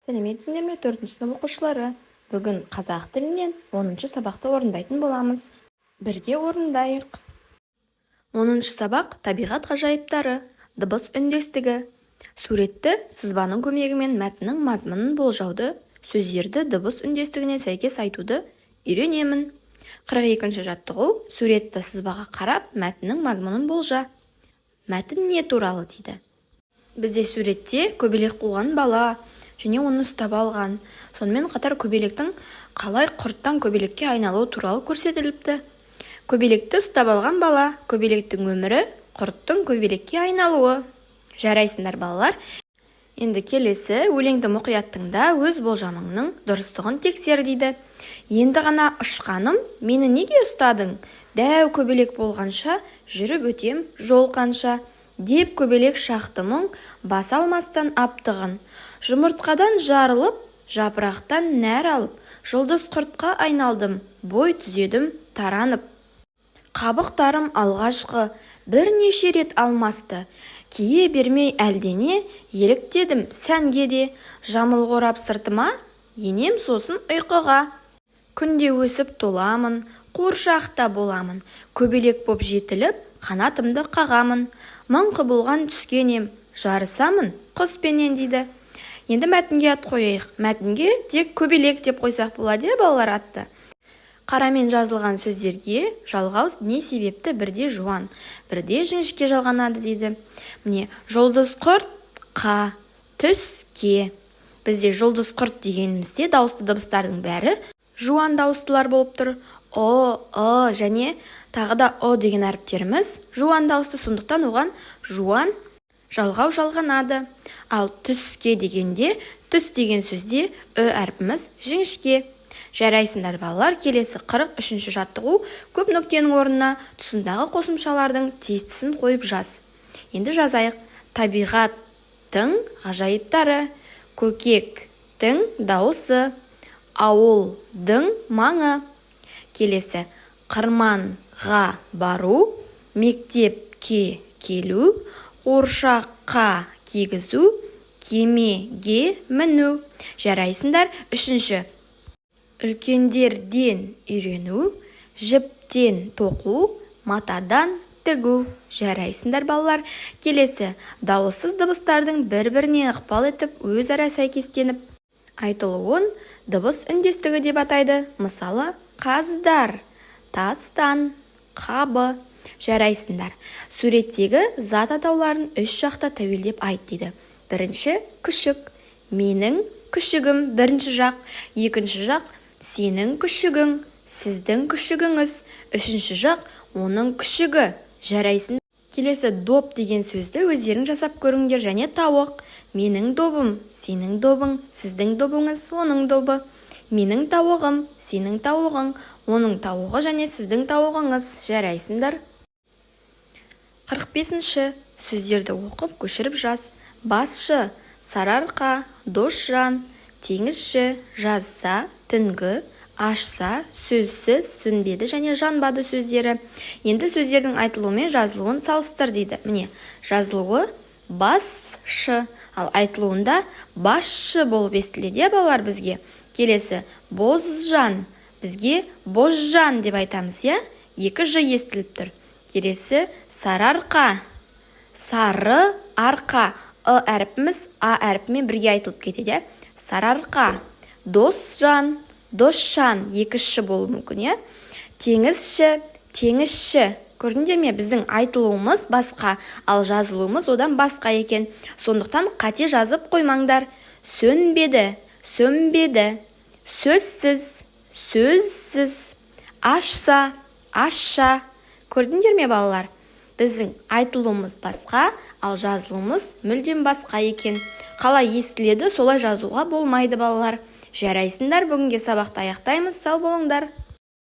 Сәлеметсіңдер ме 4-ші сынып оқушылары? Бүгін қазақ тілінен 10-ші сабақты орындайтын боламыз. Бірге орындайық. 10-ші сабақ табиғат ғажайыптары, дыбыс үндестігі. Суретті сызбаның көмегімен мәтіннің мазмұнын болжауды, сөздерді дыбыс үндестігіне сәйкес айтуды үйренемін. 42-ші жаттығу: суретті сызбаға қарап, мәтіннің мазмұнын болжа. Мәтін не туралы дейді? Бізде суретте көбелек қуған бала және оны ұстап алған. Сонымен қатар көбелектің қалай құрттан көбелекке айналуы туралы көрсетіліпті. Көбелекті ұстап алған бала, көбелектің өмірі, құрттың көбелекке айналуы. Жарайсыңдар балалар. Енді келесі өлеңді мұқият тыңда, өз болжамыңның дұрыстығын тексер дейді. Енді ғана ұшқаным, мені неге ұстадың? Дәу көбелек болғанша, жүріп өтем жол қанша. Деп көбелек шақты мұң, баса алмастан аптығын. Жұмыртқадан жарылып, жапырақтан нәр алып, жұлдыз құртқа айналдым, бой түзедім таранып. Қабықтарым алғашқы бірнеше рет алмасты, кие бермей әлдене, еліктедім сәнге де. Жамыл қорап сыртыма, енем сосын ұйқыға. Күнде өсіп толамын, қуыршақта боламын, көбелек боп жетіліп, қанатымды қағамын. Мың құбылған түскенем, жарысамын құспенен дейді. Енді мәтінге ат қойайық. Мәтінге тек көбелек деп қойсақ болады, балалар атты. Қарамен жазылған сөздерге жалғау не себепті бірде жуан, бірде жіңішке жалғанады дейді. Міне, жұлдыз құртқа, түске. Бізде жұлдыз құрт дегенімізде дауысты дыбыстардың бәрі жуан дауыстылар болып тұр. О, және тағы да о деген әріптеріміз жуан дауысты, сондықтан оған жуан жалғау жалғанады. Ал түске дегенде, түс деген сөзде әрпіміз жіңішке. Жарайсыңдар балалар, келесі 43-ші жаттығу: көп нүктенің орнына тұсындағы қосымшалардың тестісін қойып жаз. Енді жазайық. Табиғаттың ғажайыптары, көкектің дауысы, ауылдың маңы. Келесі: қырманға бару, мектепке келу, қуыршаққа кигізу, кемеге міну. Жарайсыңдар. 3-ші: үлкендерден үйрену, жіптен тоқу, матадан тігу. Жарайсыңдар балалар. Келесі: дауыссыз дыбыстардың бір-біріне ықпал етіп, өзара сәйкестеніп айтылуын дыбыс үндестігі деп атайды. Мысалы, қаздар, тастан, қабы. Жарайсыңдар. Суреттегі зат атауларын 3 жақта тәуелдеп айт дейді. 1-ші: күшік, менің күшігім, 1-ші жақ. 2-ші жақ: сенің күшігің, сіздің күшігіңіз. 3-ші жақ: оның күшігі. Жарайсың. Келесі: доп деген сөзді өздерің жасап көріңдер. Және тауық: менің добым, сенің добың, сіздің добыңыз, оның добы. Менің тауығым, сенің тауығың, оның тауығы және сіздің тауығыңыз. Жарайсыңдар. 45-ші: сөздерді оқып көшіріп жаз. Басшы: сарыарқа, досжан. Теңізші: жазса, түнгі, ашса, сөзсіз, сөнбеді және жанбады сөздері. Енді сөздердің айтылуы мен жазылуын салыстыр дейді. Міне, жазылуы басшы, ал айтылуында басшы болып естіледі балалар бізге. Келесі: бозжан, бізге бозжан деп айтамыз, 2 ж естіліп тұр. Келесі: сарыарқа, сары арқа. Әріпіміз әріпімен бірге айтылып кетеді. Сарыарқа. Досжан, досжан, 2 ш болуы мүмкін. Теңізші, теңізші. Көрдіңдер ме? Біздің айтылуымыз басқа, ал жазылуымыз одан басқа екен. Сондықтан қате жазып қоймаңдар. Сөнбеді, сөнбеді. Сөзсіз, сөзсіз. Ашса, ашша. Көрдіңдер ме балалар? Біздің айтылуымыз басқа, ал жазылуымыз мүлдем басқа екен. Қалай естіледі, солай жазуға болмайды балалар. Жарайсыңдар. Бүгінге сабақты аяқтаймыз. Сау болыңдар.